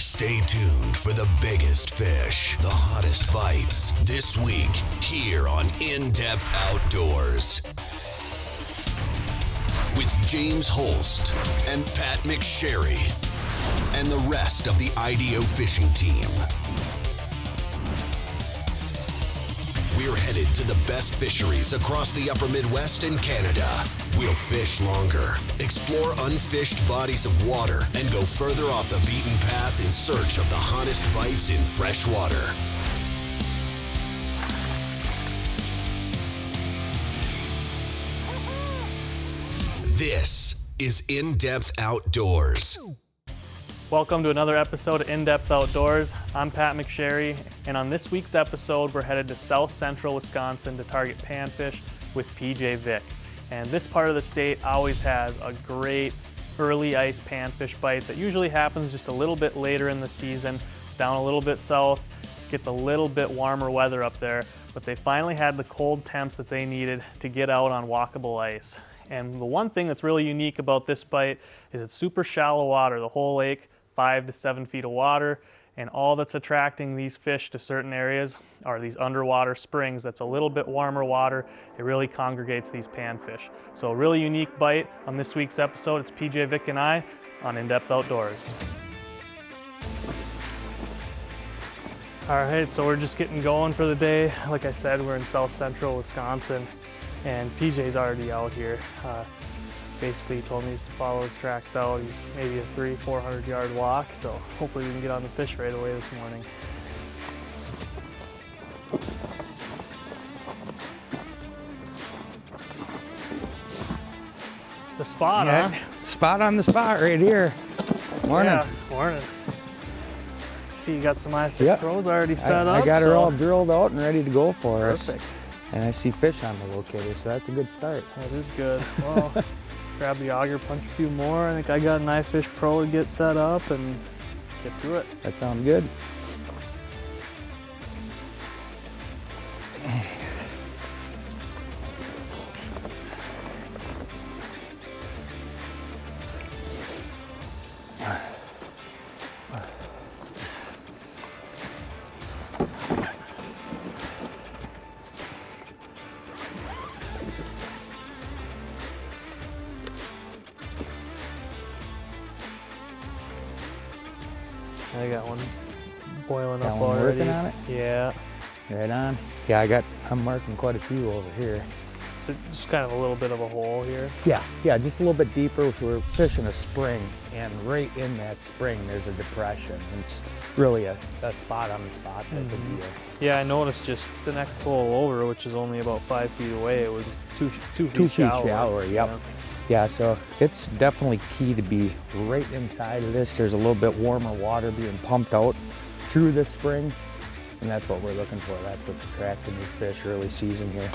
Stay tuned for the biggest fish, the hottest bites, this week here on In-Depth Outdoors. With James Holst and Pat McSharry and the rest of the IDO fishing team. We're headed to the best fisheries across the upper Midwest and Canada. We'll fish longer, explore unfished bodies of water, and go further off the beaten path in search of the hottest bites in fresh water. This is In-Depth Outdoors. Welcome to another episode of In-Depth Outdoors. I'm Pat McSharry, and on this week's episode, we're headed to south central Wisconsin to target panfish with PJ Vick. And this part of the state always has a great early ice panfish bite that usually happens just a little bit later in the season. It's down a little bit south, gets a little bit warmer weather up there, but they finally had the cold temps that they needed to get out on walkable ice. And the one thing that's really unique about this bite is it's super shallow water, the whole lake, 5 to 7 feet of water, and all that's attracting these fish to certain areas are these underwater springs. That's a little bit warmer water. It really congregates these panfish. So a really unique bite on this week's episode. It's PJ Vick and I on In-Depth Outdoors. All right, so we're just getting going for the day. Like I said, we're in south central Wisconsin, and PJ's already out here. Basically, he told me he's to follow his tracks out. He's maybe a 300-400 yard walk, so hopefully we can get on the fish right away this morning. The spot, yeah, huh? Spot on the spot right here. Morning. Yeah, morning. See, you got some iFish Pros already set up. I got her all drilled out and ready to go for us. Perfect. And I see fish on the locator, so that's a good start. That is good. Well, grab the auger, punch a few more. I think I got an iFish Pro to get set up and get to it. That sounds good. I got one boiling Got up one already. working on it? Yeah. Right on. Yeah, I'm marking quite a few over here. So just kind of a little bit of a hole here. Yeah, just a little bit deeper. We're fishing a spring, and right in that spring there's a depression. It's really a spot on the spot type of deal. Yeah, I noticed just the next hole over, which is only about 5 feet away, it was two feet 2 feet shallower. shallower, yep. Yeah, so it's definitely key to be right inside of this. There's a little bit warmer water being pumped out through the spring, and that's what we're looking for. That's what's attracting these fish early season here.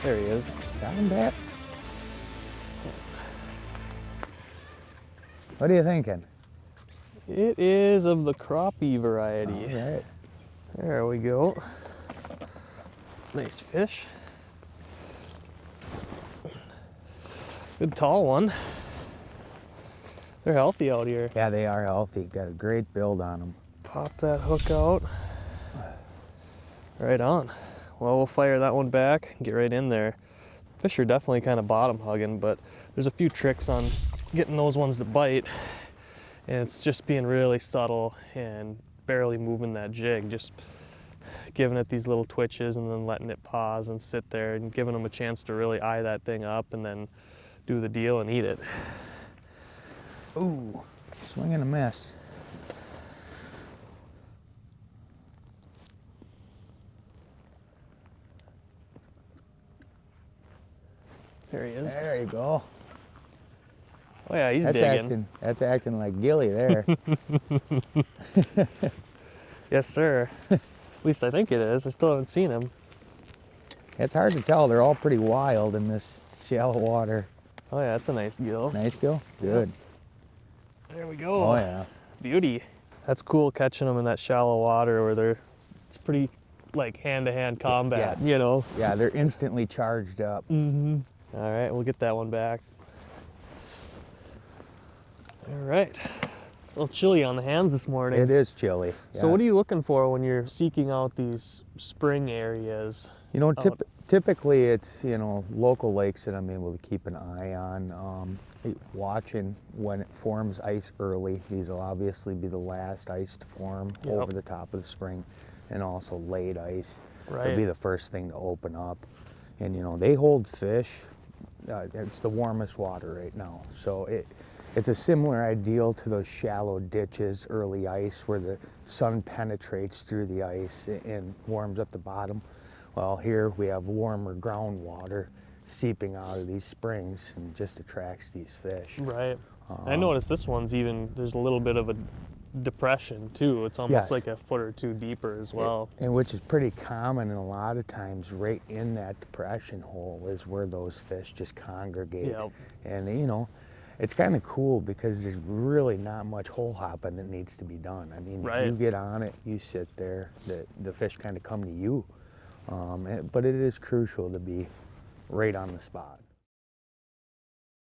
There he is. Got him back. What are you thinking? It is of the crappie variety. All right. There we go. Nice fish. Good tall one. They're healthy out here. Yeah, they are healthy. Got a great build on them. Pop that hook out. Right on. Well, we'll fire that one back and get right in there. Fish are definitely kind of bottom hugging, but there's a few tricks on getting those ones to bite. And it's just being really subtle and barely moving that jig, just giving it these little twitches and then letting it pause and sit there and giving them a chance to really eye that thing up and then do the deal and eat it. Ooh, swing and a miss. There he is. There you go. Oh yeah, he's digging. That's acting like Gilly there. Yes, sir. At least I think it is. I still haven't seen him. It's hard to tell. They're all pretty wild in this shallow water. Oh yeah, that's a nice gill. Nice gill? Good. There we go. Oh yeah. Beauty. That's cool catching them in that shallow water where it's pretty like hand-to-hand combat, Yeah. you know? Yeah, they're instantly charged up. Mm-hmm. All right, we'll get that one back. All right. A little chilly on the hands this morning. It is chilly. So what are you looking for when you're seeking out these spring areas? You know, typically it's, you know, local lakes that I'm able to keep an eye on. Watching when it forms ice early. These will obviously be the last ice to form over the top of the spring, and also late ice. Right. It'll be the first thing to open up. And, you know, they hold fish. It's the warmest water right now. So it's a similar ideal to those shallow ditches, early ice, where the sun penetrates through the ice and warms up the bottom. Well, here we have warmer groundwater seeping out of these springs and just attracts these fish. Right. I noticed this one's even, there's a little bit of a depression too. It's almost like a foot or two deeper as well. And which is pretty common, and a lot of times right in that depression hole is where those fish just congregate. Yep. And you know, it's kind of cool because there's really not much hole hopping that needs to be done. I mean, you get on it, you sit there, the fish kind of come to you. But it is crucial to be right on the spot.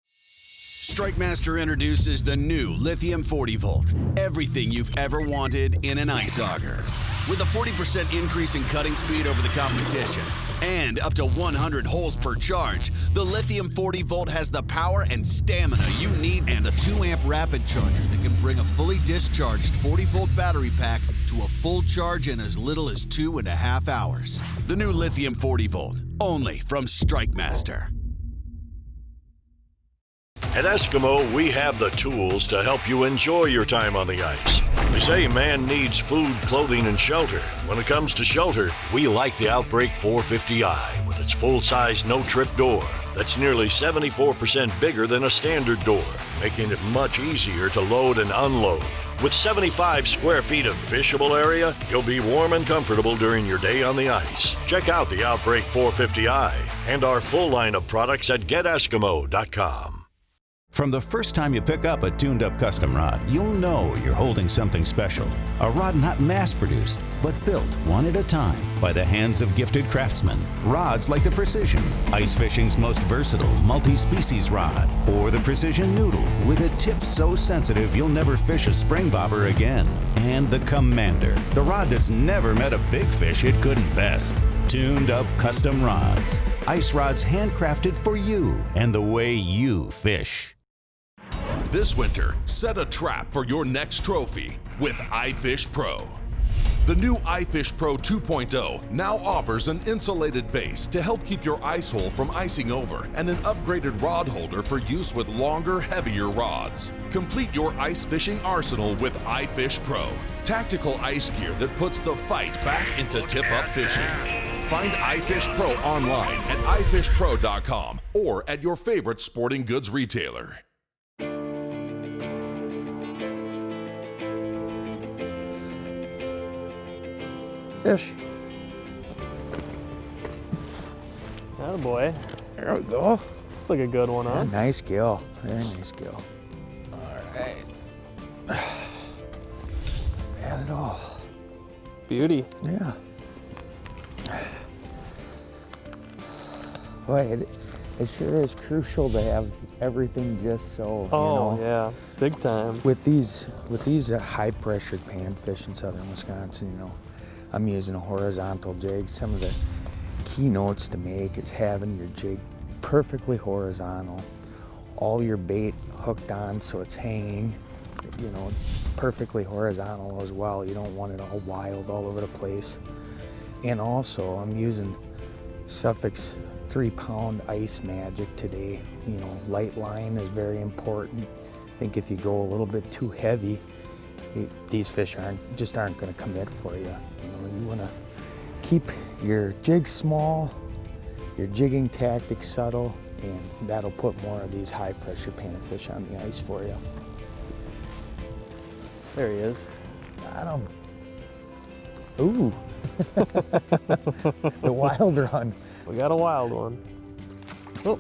StrikeMaster introduces the new Lithium 40 Volt. Everything you've ever wanted in an ice auger. With a 40% increase in cutting speed over the competition and up to 100 holes per charge, the Lithium 40 Volt has the power and stamina you need, and the 2-amp rapid charger that can bring a fully discharged 40-volt battery pack to a full charge in as little as 2.5 hours. The new Lithium 40 Volt, only from StrikeMaster. At Eskimo, we have the tools to help you enjoy your time on the ice. They say man needs food, clothing, and shelter. When it comes to shelter, we like the Outbreak 450i with its full-size no-trip door that's nearly 74% bigger than a standard door, making it much easier to load and unload. With 75 square feet of fishable area, you'll be warm and comfortable during your day on the ice. Check out the Outbreak 450i and our full line of products at geteskimo.com. From the first time you pick up a tuned-up custom rod, you'll know you're holding something special. A rod not mass-produced, but built one at a time by the hands of gifted craftsmen. Rods like the Precision, ice fishing's most versatile multi-species rod, or the Precision Noodle with a tip so sensitive you'll never fish a spring bobber again. And the Commander, the rod that's never met a big fish it couldn't best. Tuned-up custom rods. Ice rods handcrafted for you and the way you fish. This winter, set a trap for your next trophy with iFish Pro. The new iFish Pro 2.0 now offers an insulated base to help keep your ice hole from icing over, and an upgraded rod holder for use with longer, heavier rods. Complete your ice fishing arsenal with iFish Pro. Tactical ice gear that puts the fight back into tip-up fishing. Find iFish Pro online at ifishpro.com or at your favorite sporting goods retailer. Fish. Attaboy. There we go. Looks like a good one, huh? Nice gill. Very nice gill. All right. Had it all. Beauty. Yeah. Boy, it sure is crucial to have everything just so, you know. Yeah, big time. With these high pressured panfish in southern Wisconsin, you know, I'm using a horizontal jig. Some of the keynotes to make is having your jig perfectly horizontal, all your bait hooked on so it's hanging, you know, perfectly horizontal as well. You don't want it all wild all over the place. And also I'm using Suffolk's 3-pound ice magic today. You know, light line is very important. I think if you go a little bit too heavy, these fish just aren't going to commit for you. You know, you want to keep your jig small, your jigging tactics subtle, and that'll put more of these high pressure panfish on the ice for you. There he is. Got him. Ooh. The wild run. We got a wild one. Oh,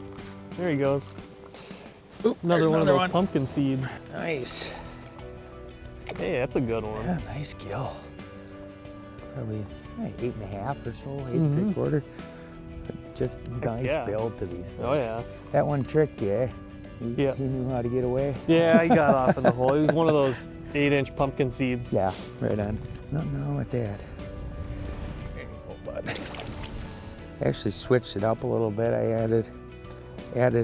there he goes. Ooh, another one of those pumpkin seeds. Nice. Hey, that's a good one. Yeah, nice gill. Probably 8.5 or so, 8 3/4. Just nice build to these fish. Oh yeah. That one tricked you, eh? Yeah. He knew how to get away. Yeah, he got off in the hole. He was one of those 8-inch pumpkin seeds. Yeah, right on. Nothing wrong with that. There you go, bud. I actually switched it up a little bit. I added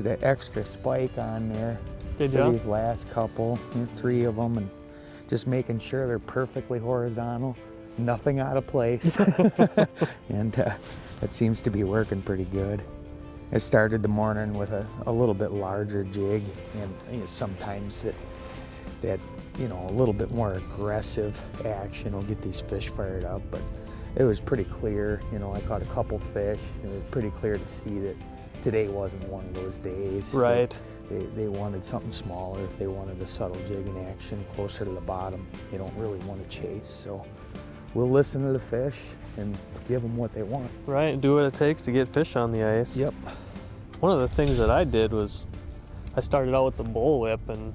an extra spike on there. Did for ya? these last couple, 3 of them, and just making sure they're perfectly horizontal, nothing out of place. And that seems to be working pretty good. I started the morning with a little bit larger jig, and sometimes that a little bit more aggressive action will get these fish fired up, but it was pretty clear. I caught a couple fish. It was pretty clear to see that today wasn't one of those days. Right. They wanted something smaller. They wanted a subtle jigging action closer to the bottom. They don't really want to chase, so we'll listen to the fish and give them what they want. Right, do what it takes to get fish on the ice. Yep. One of the things that I did was I started out with the bullwhip and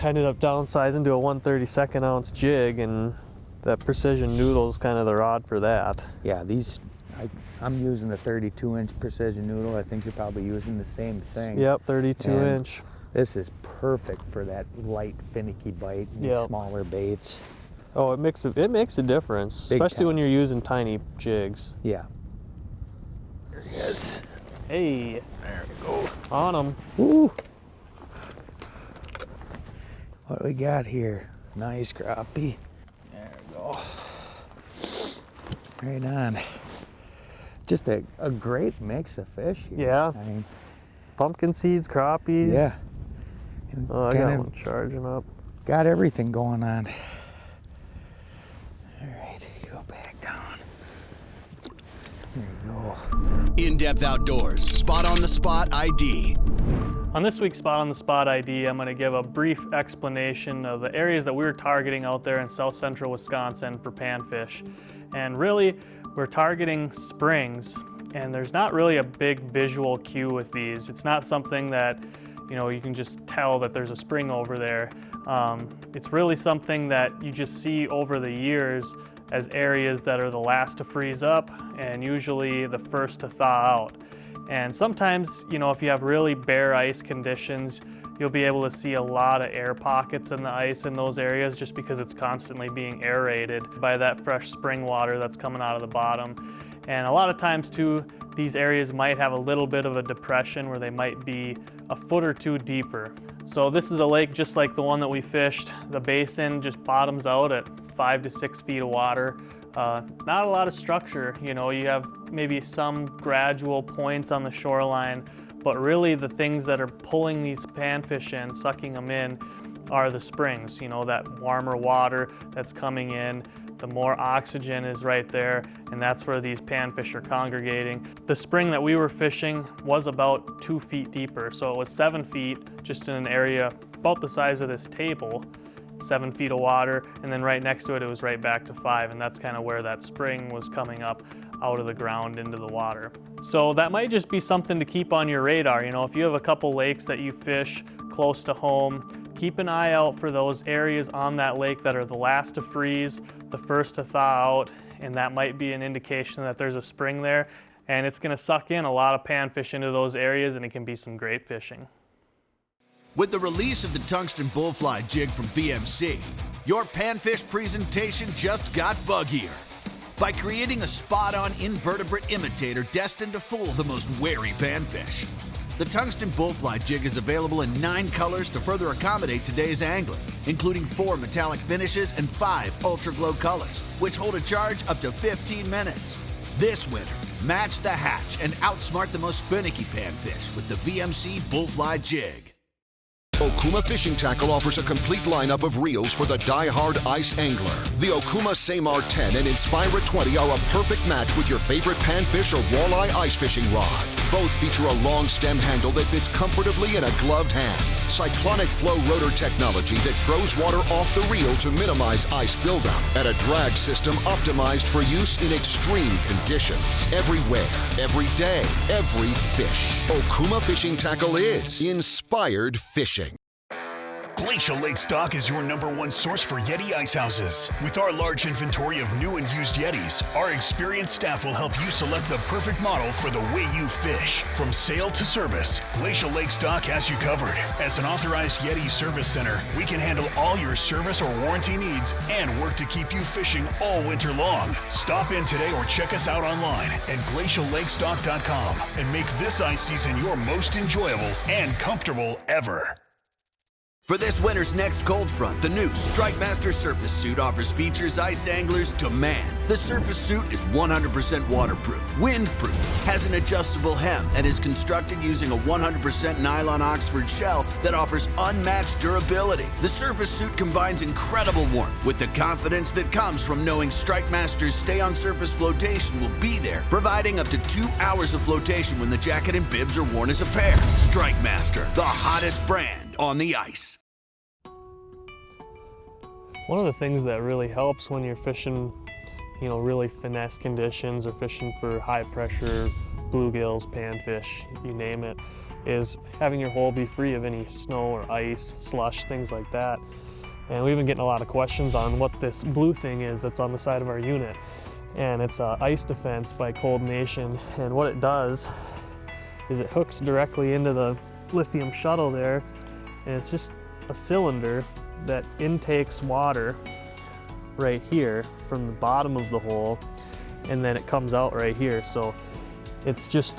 ended up downsizing to a 1/32 ounce jig, and that precision noodle is kind of the rod for that. Yeah, I'm using a 32-inch precision noodle. I think you're probably using the same thing. Yep, 32-inch. This is perfect for that light, finicky bite and Yep. smaller baits. Oh, it makes a difference, Big especially time. when you're using tiny jigs. Yeah. There he is. Hey, there we go. On them. Woo! What do we got here? Nice crappie. There we go. Right on. Just a great mix of fish here. Yeah. I mean, Pumpkin seeds, crappies. yeah. And Oh, I got kinda one charging up. got everything going on. All right, go back down. There you go. In-depth outdoors, spot on the spot ID. On this week's Spot on the Spot ID, I'm going to give a brief explanation of the areas that we're targeting out there in south central Wisconsin for panfish. And really, we're targeting springs, and there's not really a big visual cue with these. It's not something that you can just tell that there's a spring over there. It's really something that you just see over the years as areas that are the last to freeze up and usually the first to thaw out. And sometimes, if you have really bare ice conditions, you'll be able to see a lot of air pockets in the ice in those areas just because it's constantly being aerated by that fresh spring water that's coming out of the bottom. And a lot of times too, these areas might have a little bit of a depression where they might be a foot or two deeper. So this is a lake just like the one that we fished. The basin just bottoms out at 5 to 6 feet of water. Not a lot of structure, you have maybe some gradual points on the shoreline, but really the things that are pulling these panfish in, sucking them in, are the springs. That warmer water that's coming in, the more oxygen is right there, and that's where these panfish are congregating. The spring that we were fishing was about 2 feet deeper, so it was 7 feet just in an area about the size of this table, 7 feet of water, and then right next to it, it was right back to 5, and that's kind of where that spring was coming up out of the ground into the water. So that might just be something to keep on your radar. If you have a couple lakes that you fish close to home, keep an eye out for those areas on that lake that are the last to freeze, the first to thaw out, and that might be an indication that there's a spring there, and it's going to suck in a lot of panfish into those areas, and it can be some great fishing. With the release of the tungsten bullfly jig from BMC, your panfish presentation just got buggier. By creating a spot-on invertebrate imitator destined to fool the most wary panfish. The tungsten bullfly jig is available in 9 colors to further accommodate today's angling, including 4 metallic finishes and 5 ultra glow colors, which hold a charge up to 15 minutes. This winter, match the hatch and outsmart the most finicky panfish with the BMC bullfly jig. Okuma Fishing Tackle offers a complete lineup of reels for the die-hard ice angler. The Okuma Samar 10 and Inspira 20 are a perfect match with your favorite panfish or walleye ice fishing rod. Both feature a long stem handle that fits comfortably in a gloved hand. Cyclonic flow rotor technology that throws water off the reel to minimize ice buildup. And a drag system optimized for use in extreme conditions. Everywhere, every day, every fish. Okuma Fishing Tackle is inspired fishing. Glacial Lake Stock is your #1 source for Yeti ice houses. With our large inventory of new and used Yetis, our experienced staff will help you select the perfect model for the way you fish. From sale to service, Glacial Lake Stock has you covered. As an authorized Yeti service center, we can handle all your service or warranty needs and work to keep you fishing all winter long. Stop in today or check us out online at glaciallakestock.com and make this ice season your most enjoyable and comfortable ever. For this winter's next cold front, the new Strike Master Surface Suit offers features ice anglers demand. The Surface Suit is 100% waterproof, windproof, has an adjustable hem, and is constructed using a 100% nylon Oxford shell that offers unmatched durability. The Surface Suit combines incredible warmth with the confidence that comes from knowing Strike Master's stay-on-surface flotation will be there, providing up to 2 hours of flotation when the jacket and bibs are worn as a pair. Strike Master, the hottest brand on the ice. One of the things that really helps when you're fishing, really finesse conditions or fishing for high pressure bluegills, panfish, you name it, is having your hole be free of any snow or ice, slush, things like that. And we've been getting a lot of questions on what this blue thing is that's on the side of our unit. And it's Ice Defense by Cold Nation. And what it does is it hooks directly into the lithium shuttle there, and it's just a cylinder that intakes water right here from the bottom of the hole, and then it comes out right here. So it's just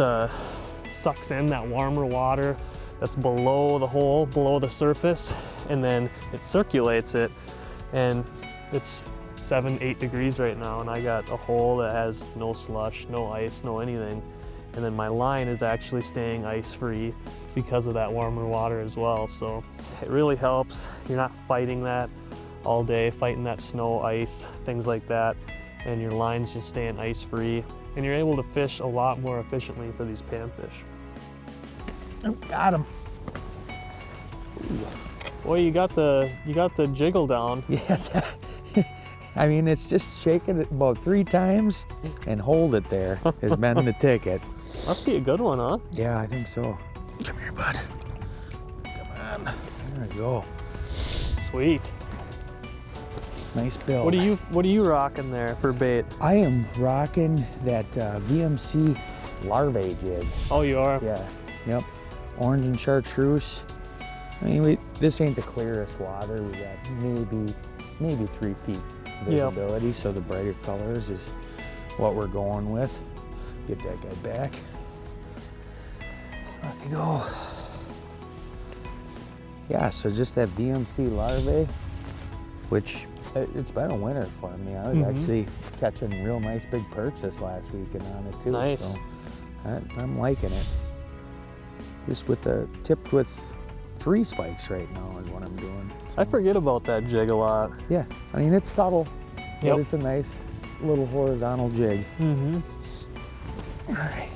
sucks in that warmer water that's below the hole, below the surface, and then it circulates it. And it's 7-8 degrees right now, and I got a hole that has no slush, no ice, no anything. And then my line is actually staying ice free because of that warmer water as well. So it really helps. You're not fighting that all day, fighting that snow, ice, things like that, and your line's just staying ice free, and you're able to fish a lot more efficiently for these panfish. Oh, got him. Boy, you got the jiggle down. Yeah, I mean, it's just shaking it about 3 times and hold it there has been the ticket. Must be a good one, huh? Yeah, I think so. Come here, bud. Come on. There we go. Sweet. Nice build. What are you rocking there for bait? I am rocking that VMC larvae jig. Oh, you are? Yeah. Yep. Orange and chartreuse. I mean, this ain't the clearest water. We got maybe 3 feet visibility. Yep. So the brighter colors is what we're going with. Get that guy back. Off you go. Yeah, so just that VMC larvae, which it's been a winner for me. I was actually catching real nice big perch this last weekend on it too. Nice. So I'm liking it. Just tipped with 3 spikes right now is what I'm doing. So. I forget about that jig a lot. Yeah, I mean, it's subtle, but it's a nice little horizontal jig. All right.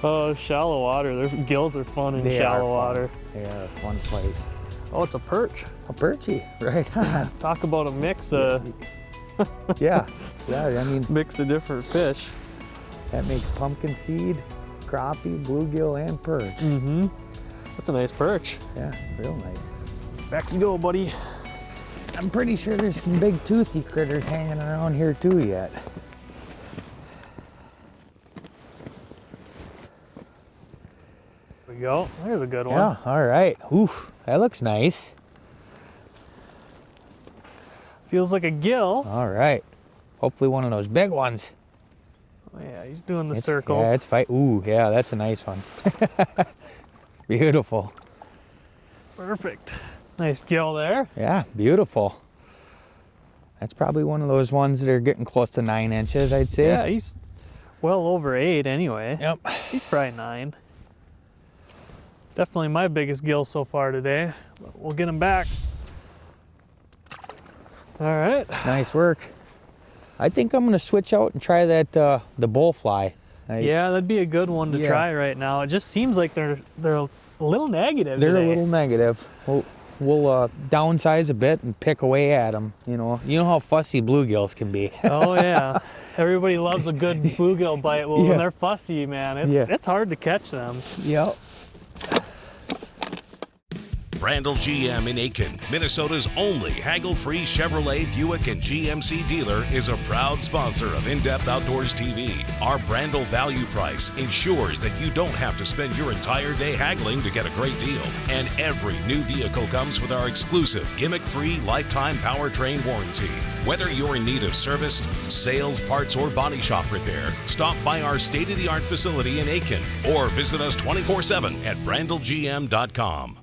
Oh, shallow water. Their gills are fun in shallow water. They are a fun fight. Oh, it's a perch. A perchy, right? Talk about a mix yeah, I mean, mix of different fish. That makes pumpkin seed, crappie, bluegill, and perch. That's a nice perch. Yeah, real nice. Back you go, buddy. I'm pretty sure there's some big toothy critters hanging around here too yet. There we go. There's a good one. Yeah, all right. Oof, that looks nice. Feels like a gill. All right. Hopefully one of those big ones. Oh yeah, he's doing the circles. Yeah, it's fight. Ooh, yeah, that's a nice one. Beautiful. Perfect. Nice gill there. Yeah, beautiful. That's probably one of those ones that are getting close to 9 inches, I'd say. Yeah, he's well over 8 anyway. Yep. He's probably 9. Definitely my biggest gill so far today. But we'll get him back. All right. Nice work. I think I'm gonna switch out and try that the bullfly. Yeah, that'd be a good one to try right now. It just seems like they're a little negative. They're today. a little negative. We'll downsize a bit and pick away at them. You know how fussy bluegills can be. Oh yeah, everybody loves a good bluegill bite. Well, when they're fussy, man, it's hard to catch them. Yep. Brandel GM in Aiken, Minnesota's only haggle-free Chevrolet, Buick, and GMC dealer, is a proud sponsor of In-Depth Outdoors TV. Our Brandel value price ensures that you don't have to spend your entire day haggling to get a great deal. And every new vehicle comes with our exclusive gimmick-free lifetime powertrain warranty. Whether you're in need of service, sales, parts, or body shop repair, stop by our state-of-the-art facility in Aiken or visit us 24/7 at brandelgm.com.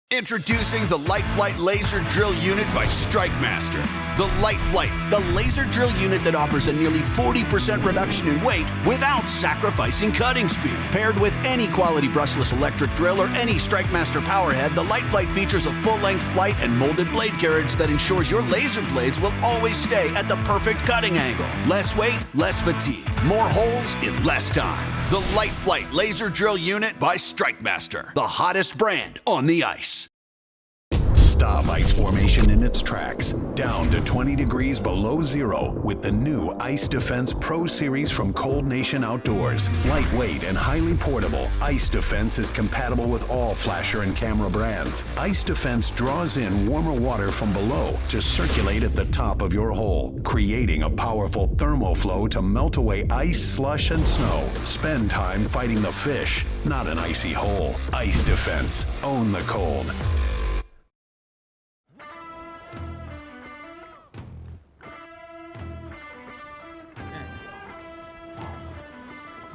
Introducing the Light Flight Laser Drill Unit by StrikeMaster. The Light Flight, the laser drill unit that offers a nearly 40% reduction in weight without sacrificing cutting speed. Paired with any quality brushless electric drill or any StrikeMaster powerhead, the Light Flight features a full-length flight and molded blade carriage that ensures your laser blades will always stay at the perfect cutting angle. Less weight, less fatigue. More holes in less time. The Light Flight Laser Drill Unit by StrikeMaster, the hottest brand on the ice. Stop ice formation in its tracks, down to 20 degrees below zero with the new Ice Defense Pro Series from Cold Nation Outdoors. Lightweight and highly portable, Ice Defense is compatible with all flasher and camera brands. Ice Defense draws in warmer water from below to circulate at the top of your hole, creating a powerful thermal flow to melt away ice, slush, and snow. Spend time fighting the fish, not an icy hole. Ice Defense. Own the cold.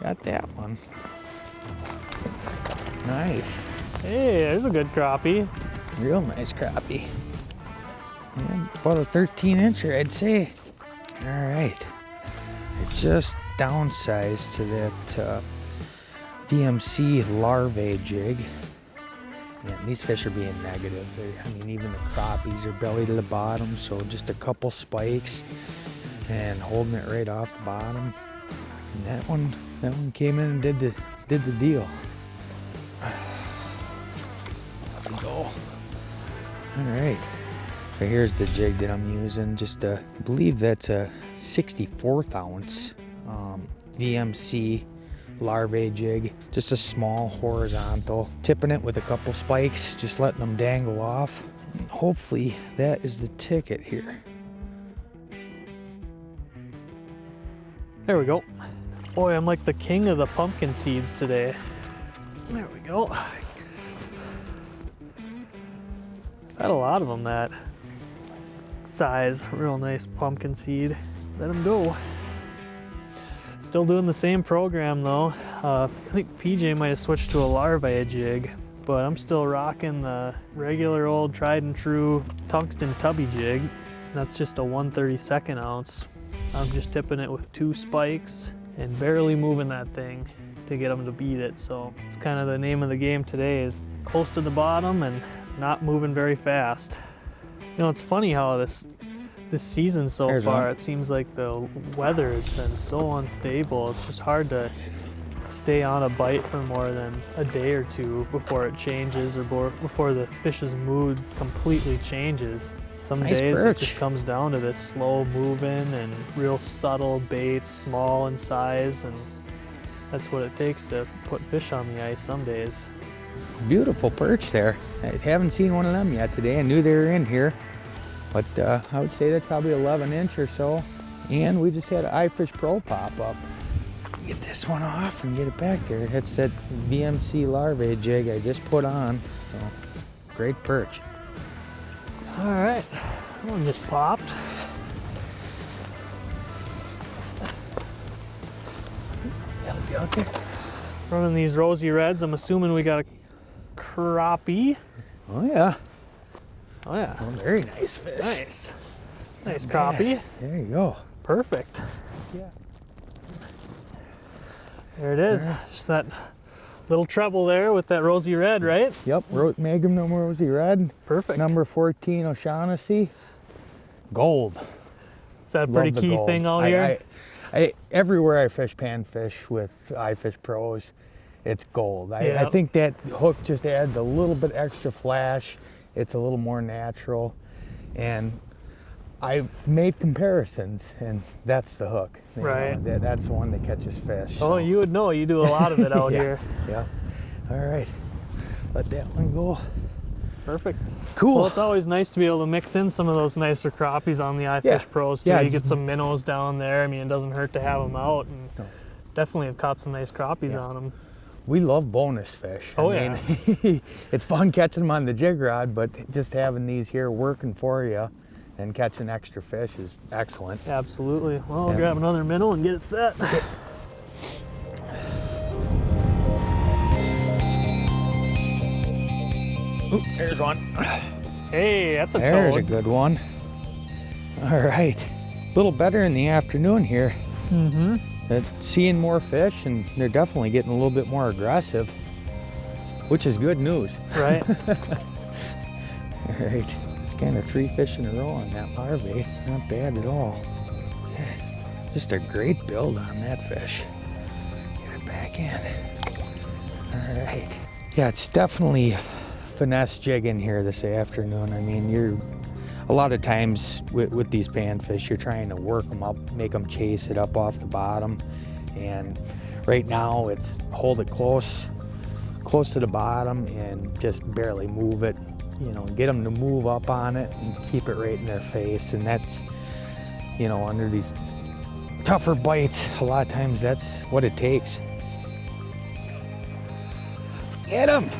Got that one. Nice. Hey, there's a good crappie. Real nice crappie. And about a 13-incher, I'd say. All right. I just downsized to that VMC larvae jig. And these fish are being negative. I mean, even the crappies are belly to the bottom, so just a couple spikes and holding it right off the bottom. And that one came in and did the deal. There we go. All right. So here's the jig that I'm using. Just I believe that's a 64th ounce VMC larvae jig. Just a small horizontal. Tipping it with a couple spikes, just letting them dangle off. And hopefully that is the ticket here. There we go. Boy, I'm like the king of the pumpkin seeds today. There we go. Had a lot of them that size. Real nice pumpkin seed. Let them go. Still doing the same program though. I think PJ might have switched to a larvae jig, but I'm still rocking the regular old tried and true tungsten tubby jig. That's just a 1/32 ounce. I'm just tipping it with 2 spikes and barely moving that thing to get them to beat it. So it's kind of the name of the game today, is close to the bottom and not moving very fast. You know, it's funny how this season so far, it seems like the weather has been so unstable. It's just hard to stay on a bite for more than a day or two before it changes or before the fish's mood completely changes. Some days it just comes down to this slow moving and real subtle baits, small in size, and that's what it takes to put fish on the ice some days. Beautiful perch there. I haven't seen one of them yet today. I knew they were in here, but I would say that's probably 11-inch or so. And we just had an iFish Pro pop up. Get this one off and get it back there. It's that VMC larvae jig I just put on. So, great perch. All right, that one just popped. That'll be out there. Running these rosy reds. I'm assuming we got a crappie. Oh yeah. Oh yeah. Oh, very nice fish. Nice. Nice crappie. There you go. Perfect. Yeah. There it is. Yeah. Just that little treble there with that rosy red, right? Yep, Magnum rosy red. Perfect. Number 14 O'Shaughnessy. Gold. Is that a pretty key thing all year? Everywhere I fish panfish with iFish Pros, it's gold. I think that hook just adds a little bit extra flash. It's a little more natural. And I've made comparisons, and that's the hook. Right. That's the one that catches fish. Oh, so. You would know. You do a lot of it out here. Yeah. All right. Let that one go. Perfect. Cool. Well, it's always nice to be able to mix in some of those nicer crappies on the iFish Pros too. Yeah, You get some minnows down there. I mean, it doesn't hurt to have them out, and definitely have caught some nice crappies on them. We love bonus fish. Oh, I mean, it's fun catching them on the jig rod, but just having these here working for you and catching extra fish is excellent. Absolutely. Well, I'll grab another minnow and get it set. Oop, there's one. Hey, that's a toad. There's a good one. All right. A little better in the afternoon here. Mm-hmm. Seeing more fish, and they're definitely getting a little bit more aggressive, which is good news. Right. All right. It's kind of 3 fish in a row on that larvae. Not bad at all. Just a great build on that fish. Get it back in. All right. Yeah, it's definitely finesse jigging here this afternoon. I mean, a lot of times with these panfish, you're trying to work them up, make them chase it up off the bottom. And right now it's hold it close to the bottom and just barely move it, get them to move up on it and keep it right in their face. And that's, under these tougher bites, a lot of times that's what it takes. Get him!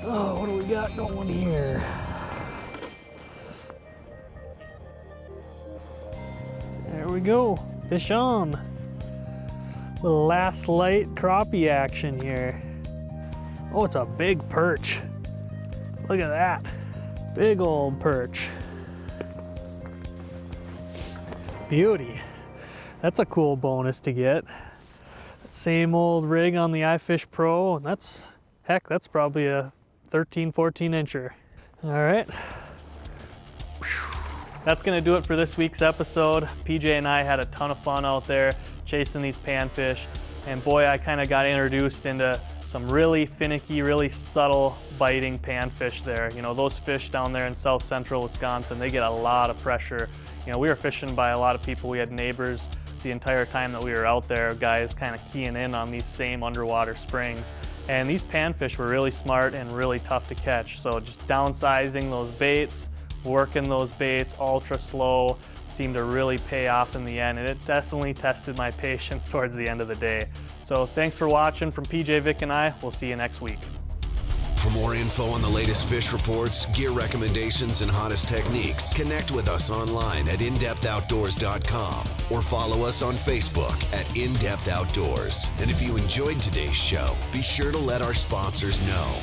Oh, what do we got going here? There we go. Fish on. Little last light crappie action here. Oh, it's a big perch. Look at that. Big old perch. Beauty. That's a cool bonus to get. Same old rig on the iFish Pro, and that's probably a 13, 14 incher. All right. That's gonna do it for this week's episode. PJ and I had a ton of fun out there chasing these panfish, and boy, I kind of got introduced into some really finicky, really subtle biting panfish there. Those fish down there in south central Wisconsin, they get a lot of pressure. We were fishing by a lot of people. We had neighbors the entire time that we were out there, guys kind of keying in on these same underwater springs. And these panfish were really smart and really tough to catch. So just downsizing those baits, working those baits ultra slow seemed to really pay off in the end, and it definitely tested my patience towards the end of the day. So thanks for watching from PJ Vick and I. We'll see you next week. For more info on the latest fish reports, gear recommendations, and hottest techniques, connect with us online at indepthoutdoors.com or follow us on Facebook at In Depth Outdoors. And if you enjoyed today's show, be sure to let our sponsors know.